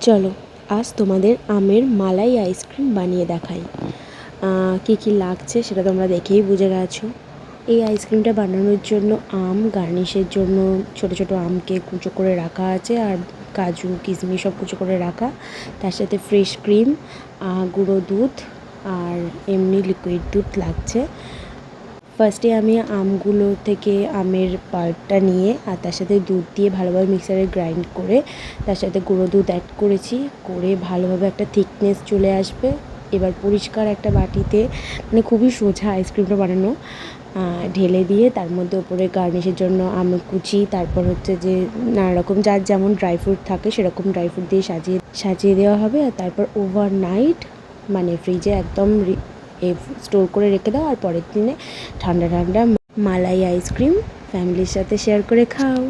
চলো আজ তোমাদের আমের মালাই আইসক্রিম বানিয়ে দেখাই। কী কী লাগছে সেটা তোমরা দেখেই বুঝে গেছো। এই আইসক্রিমটা বানানোর জন্য আম গার্নিশের জন্য ছোট ছোট আমকে কুচো করে রাখা আছে, আর কাজু কিশমিশ সব কুচো করে রাখা, তার সাথে ফ্রেশ ক্রিম, গুঁড়ো দুধ আর এমনি লিকুইড দুধ লাগছে। ফার্স্টে আমি আমগুলো থেকে আমের পাল্পটা নিয়ে আর তার সাথে দুধ দিয়ে ভালোভাবে মিক্সারে গ্রাইন্ড করে তার সাথে গুঁড়ো দুধ অ্যাড করেছি, করে ভালোভাবে একটা থিকনেস চলে আসবে। এবার পরিষ্কার একটা বাটিতে, মানে খুবই সোজা আইসক্রিমটা বানানো, ঢেলে দিয়ে তার মধ্যে ওপরে গার্নিশের জন্য আম কুচি, তারপর হচ্ছে যে নানা রকম যার যেমন ড্রাই ফ্রুট থাকে সেরকম ড্রাই ফ্রুট দিয়ে সাজিয়ে দেওয়া হবে। আর তারপর ওভারনাইট মানে ফ্রিজে একদম স্টোর করে রেখে দাও, আর পরের দিনে ঠান্ডা ঠান্ডা মালাই আইসক্রিম ফ্যামিলির সাথে শেয়ার করে খাও।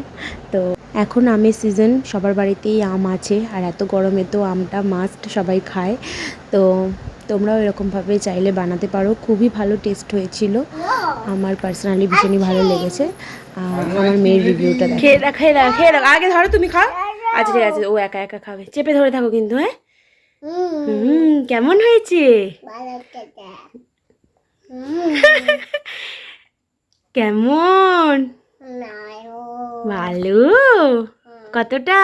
তো এখন আমের সিজন, সবার বাড়িতেই আম আছে, আর এত গরমে তো আমটা মাস্ট, সবাই খায়। তো তোমরাও এরকমভাবে চাইলে বানাতে পারো, খুবই ভালো টেস্ট হয়েছিল, আমার পার্সোনালি ভীষণই ভালো লেগেছে। আমার মেয়ের রিভিউটা খেয়ে দেখো আগে ধরো, তুমি খাও। আচ্ছা ঠিক আছে, ও একা একা খাবে, চেপে ধরে থাকো কিন্তু। হ্যাঁ, কেমন হয়েছে? কেমন? ভালো? কতটা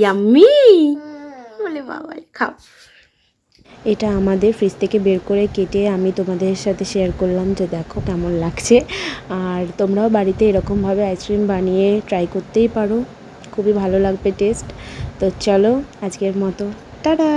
ইয়াম্মি বলে বাবা, খাও। এটা আমাদের ফ্রিজ থেকে বের করে কেটে আমি তোমাদের সাথে শেয়ার করলাম যে দেখো কেমন লাগছে। আর তোমরাও বাড়িতে এরকমভাবে আইসক্রিম বানিয়ে ট্রাই করতেই পারো, খুবই ভালো লাগবে টেস্ট। তো চলো আজকের মতো টাটা।